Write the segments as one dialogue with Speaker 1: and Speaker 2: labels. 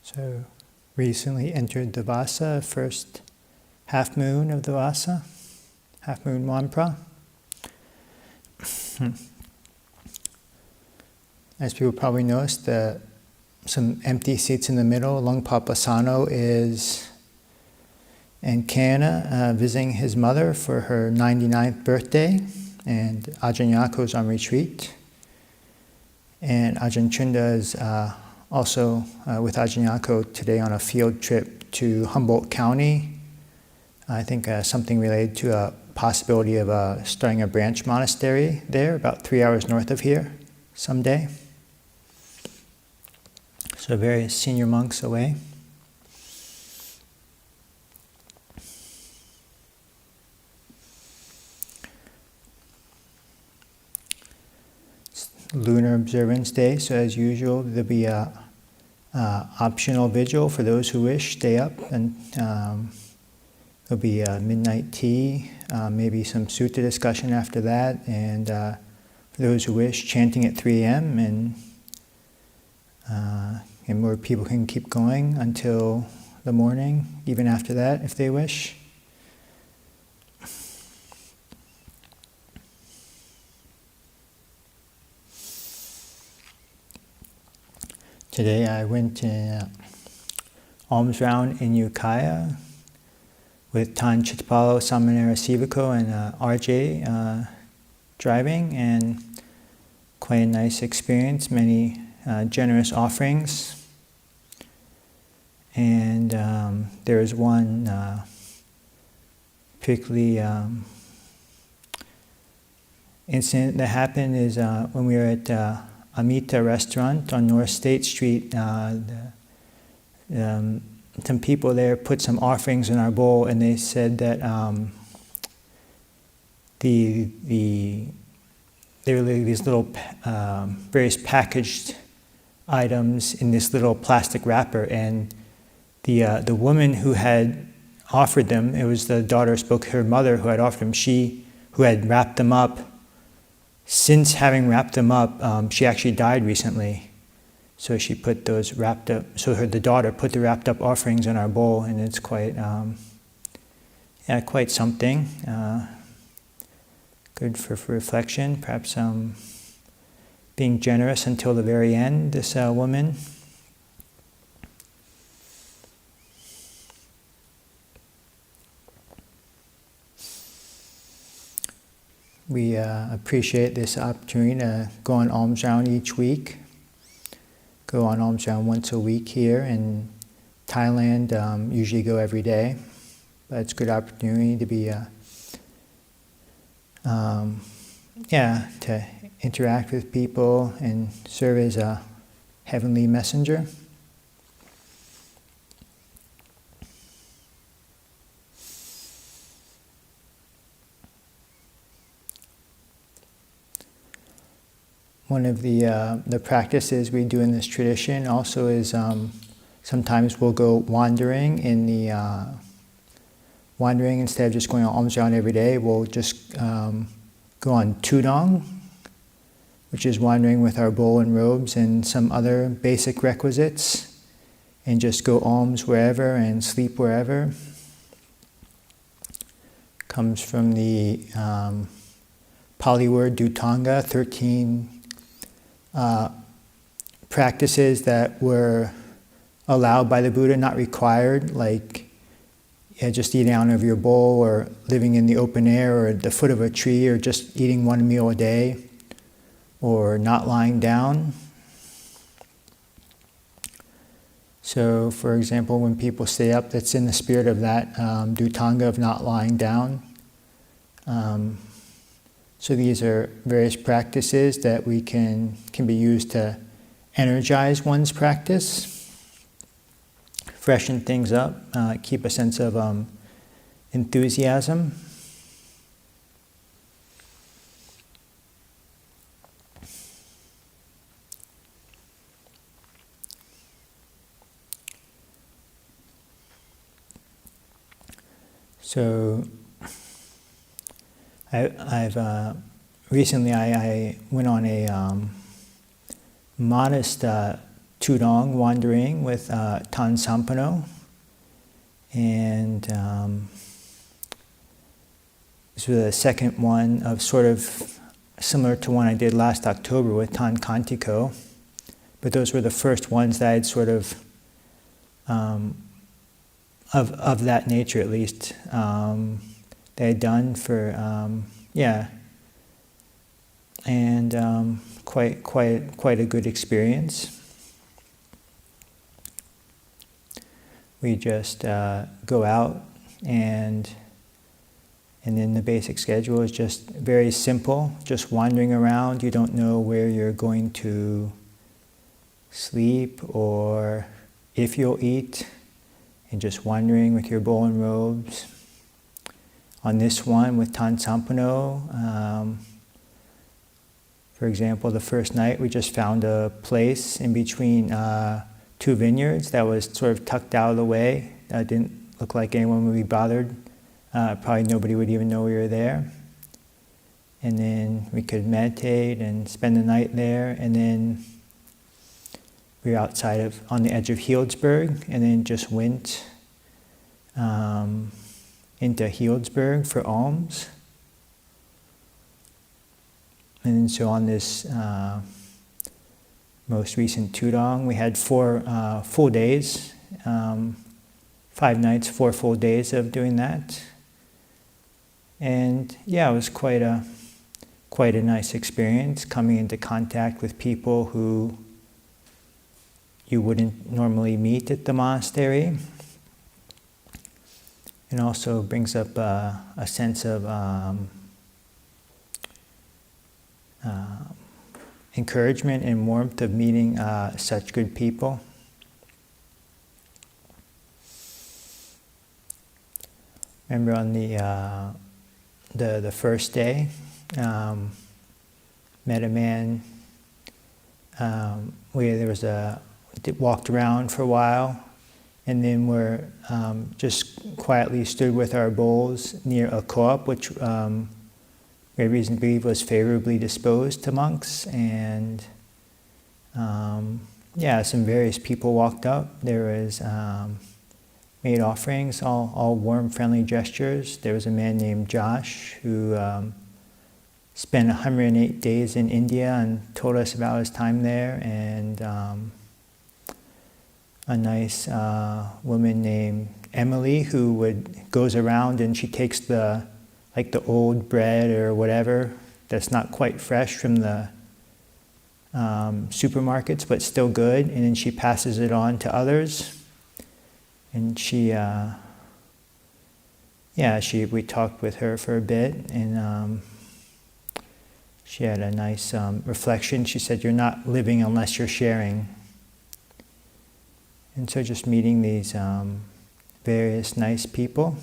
Speaker 1: So recently entered the Vasa, first half moon of the Vasa, half moon Manpra. As people probably noticed, some empty seats in the middle. Lungpa Sano is in Canada visiting his mother for her 99th birthday, and Ajahn Yako is on retreat. And Ajahn Chunda is also with Ajahn Yako today on a field trip to Humboldt County. I think something related to a possibility of starting a branch monastery there, about 3 hours north of here, someday. So various senior monks away. Lunar Observance Day, so as usual, there'll be a optional vigil for those who wish. Stay up, and there'll be a midnight tea, maybe some sutta discussion after that, and for those who wish, chanting at 3 a.m. and more people can keep going until the morning, even after that, if they wish. Today I went to alms round in Ukiah with Ajahn Ṭhitapañño, Samanera Sivako, and RJ driving, and quite a nice experience, many generous offerings. And there was one particularly incident that happened is when we were at Amita restaurant on North State Street. Some people there put some offerings in our bowl, and they said that there were these little various packaged items in this little plastic wrapper, and the woman who had offered them, it was the daughter spoke, her mother who had offered them, she who had wrapped them up. Since having wrapped them up, she actually died recently. So she put those wrapped up, the daughter put the wrapped up offerings in our bowl, and it's quite, quite something. Good for reflection, perhaps being generous until the very end, this woman. We appreciate this opportunity to go on alms round each week. Go on alms round once a week here in Thailand. Usually go every day, but it's a good opportunity to be, to interact with people and serve as a heavenly messenger. One of the practices we do in this tradition also is sometimes we'll go wandering instead of just going on alms round every day. We'll just go on Tudong, which is wandering with our bowl and robes and some other basic requisites, and just go alms wherever and sleep wherever. Comes from the Pali word Dutanga, 13 practices that were allowed by the Buddha, not required, like just eating out of your bowl, or living in the open air, or the foot of a tree, or just eating one meal a day, or not lying down. So, for example, when people stay up, that's in the spirit of that Dutanga of not lying down. So these are various practices that we can be used to energize one's practice, freshen things up, keep a sense of enthusiasm. So I've recently I went on a modest Tudong wandering with Ajahn Ṭhitapañño, and this was the second one of sort of similar to one I did last October with Ajahn Ṭhitapañño, but those were the first ones that I had sort of that nature at least that I had done for and quite a good experience. We just go out, and then the basic schedule is just very simple, just wandering around. You don't know where you're going to sleep or if you'll eat, and just wandering with your bowl and robes. On this one with Ajahn Ṭhitapañño, for example, the first night we just found a place in between two vineyards that was sort of tucked out of the way. Didn't look like anyone would be bothered. Probably nobody would even know we were there. And then we could meditate and spend the night there. And then we were outside on the edge of Healdsburg, and then just went into Healdsburg for alms. And so on this most recent Tudong, we had 4 full days, 5 nights, 4 full days of doing that. And yeah, it was quite a nice experience, coming into contact with people who you wouldn't normally meet at the monastery. And also brings up a sense of encouragement and warmth of meeting such good people. Remember on the first day, met a man. Walked around for a while, and then we're just quietly stood with our bowls near a co-op, which we had reason to believe was favorably disposed to monks. And some various people walked up. There was made offerings, all warm, friendly gestures. There was a man named Josh who spent 108 days in India and told us about his time there, and a nice woman named Emily who goes around and she takes the old bread or whatever that's not quite fresh from the supermarkets but still good, and then she passes it on to others. And we talked with her for a bit, and she had a nice reflection. She said, "You're not living unless you're sharing." And so just meeting these various nice people.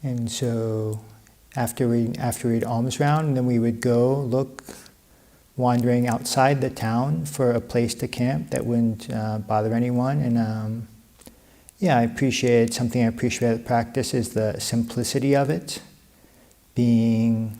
Speaker 1: And so after we'd alms round, then we would go wandering outside the town for a place to camp that wouldn't bother anyone. And I appreciate the practice is the simplicity of it, being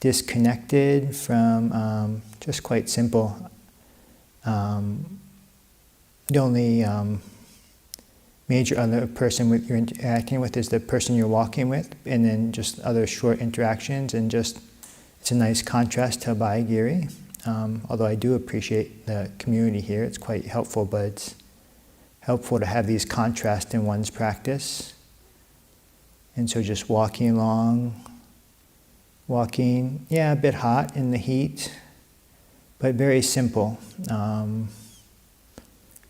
Speaker 1: disconnected from just quite simple. The only major other person you're interacting with is the person you're walking with, and then just other short interactions, and just it's a nice contrast to Abhayagiri. Although I do appreciate the community here, it's quite helpful, but it's helpful to have these contrasts in one's practice. And so just walking along, a bit hot in the heat, but very simple.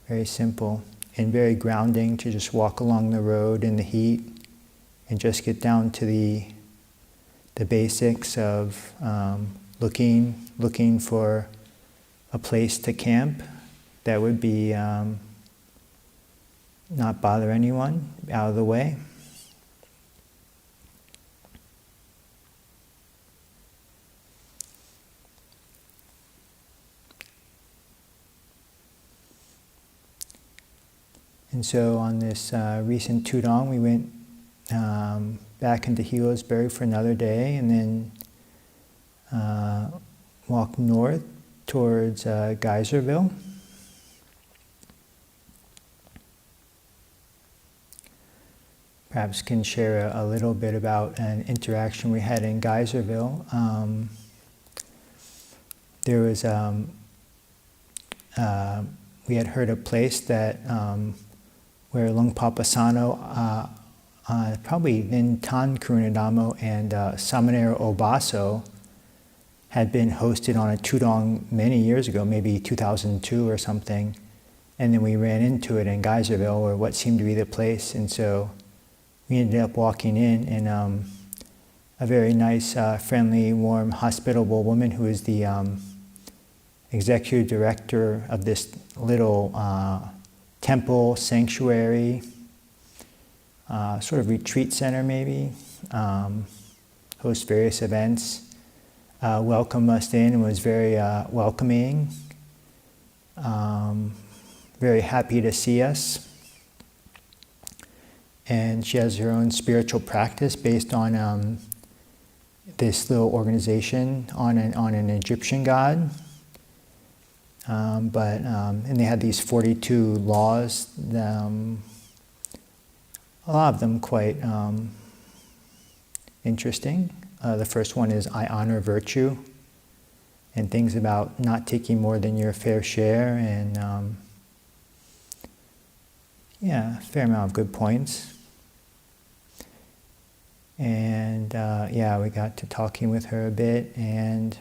Speaker 1: Very simple. And very grounding to just walk along the road in the heat and just get down to the basics of looking for a place to camp that would be not bother anyone, out of the way. And so on this recent Tudong, we went back into Healdsburg for another day, and then walked north towards Geyserville. Perhaps can share a little bit about an interaction we had in Geyserville. There was we had heard a place that where Luang Papa Sano, probably then Tan Kurunadamo and Samanera Obaso had been hosted on a Tudong many years ago, maybe 2002 or something, and then we ran into it in Geyserville, or what seemed to be the place, and so we ended up walking in, and a very nice, friendly, warm, hospitable woman who is the executive director of this little temple, sanctuary, sort of retreat center maybe, hosts various events, welcomed us in and was very welcoming, very happy to see us. And she has her own spiritual practice based on this little organization on an Egyptian god. And they had these 42 laws, a lot of them quite interesting. The first one is, I honor virtue, and things about not taking more than your fair share, and a fair amount of good points. And we got to talking with her a bit, and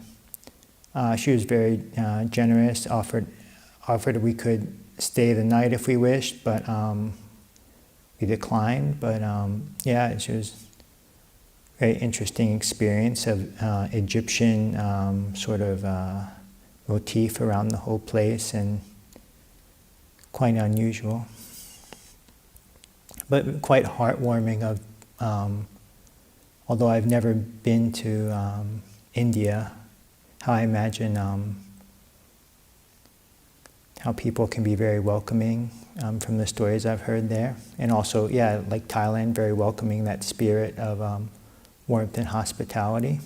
Speaker 1: she was very generous, offered we could stay the night if we wished, but we declined. But it was a very interesting experience of Egyptian sort of motif around the whole place, and quite unusual, but quite heartwarming. Although I've never been to India, how I imagine how people can be very welcoming from the stories I've heard there. And also, like Thailand, very welcoming, that spirit of warmth and hospitality.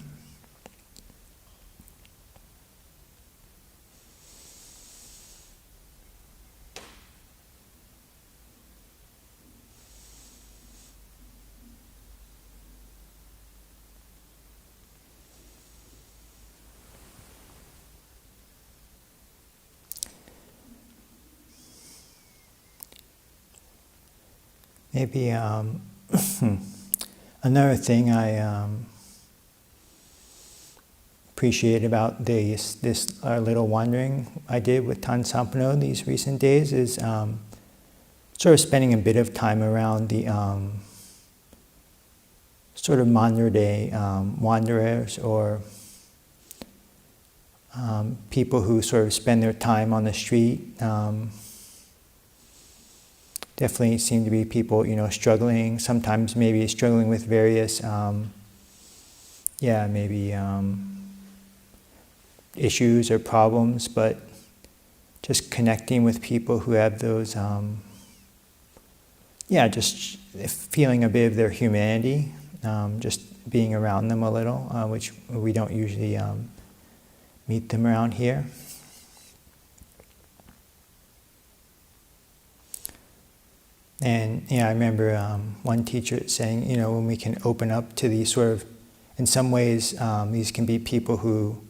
Speaker 1: Maybe another thing I appreciate about this little wandering I did with Tan Sampano these recent days is sort of spending a bit of time around the sort of modern day wanderers, or people who sort of spend their time on the street. Definitely seem to be people, struggling, sometimes maybe struggling with various, issues or problems, but just connecting with people who have those, just feeling a bit of their humanity, just being around them a little, which we don't usually meet them around here. And I remember one teacher saying, when we can open up to these sort of, in some ways, these can be people who,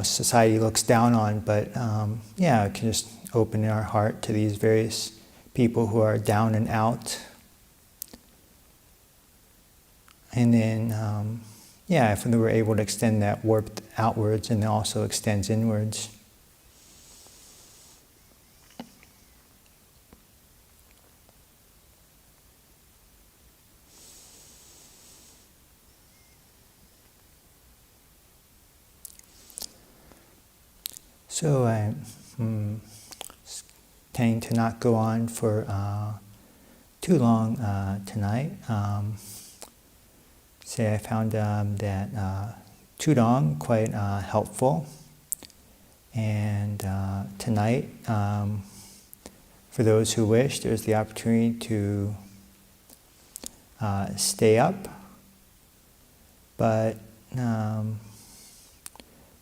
Speaker 1: society looks down on, but can just open our heart to these various people who are down and out. And then, if we were able to extend that warmth outwards, and it also extends inwards. So I'm tending to not go on for too long tonight. I found that Tudong quite helpful, and tonight For those who wish, there's the opportunity to stay up, but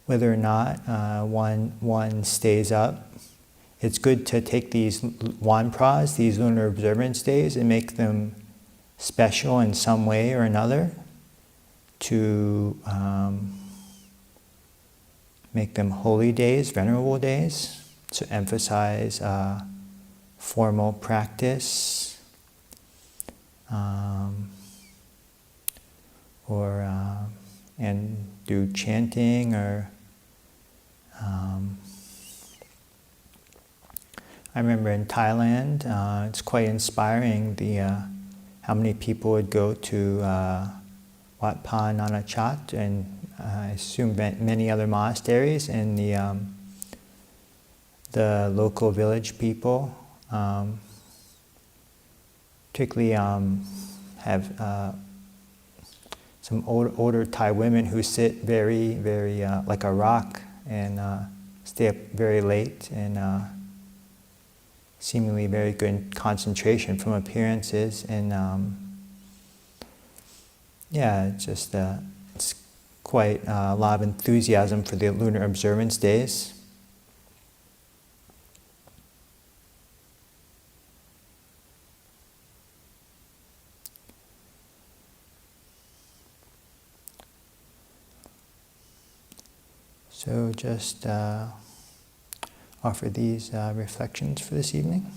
Speaker 1: whether or not one stays up, it's good to take these wanpras, these lunar observance days, and make them special in some way or another, to make them holy days, venerable days, to emphasize formal practice, and do chanting, or I remember in Thailand, it's quite inspiring how many people would go to Wat Pa Nanachat, and I assume many other monasteries, and the local village people, particularly have some older Thai women who sit very, very like a rock, and stay up very late, and seemingly very good concentration from appearances, and yeah, it's quite a lot of enthusiasm for the lunar observance days. So just offer these reflections for this evening.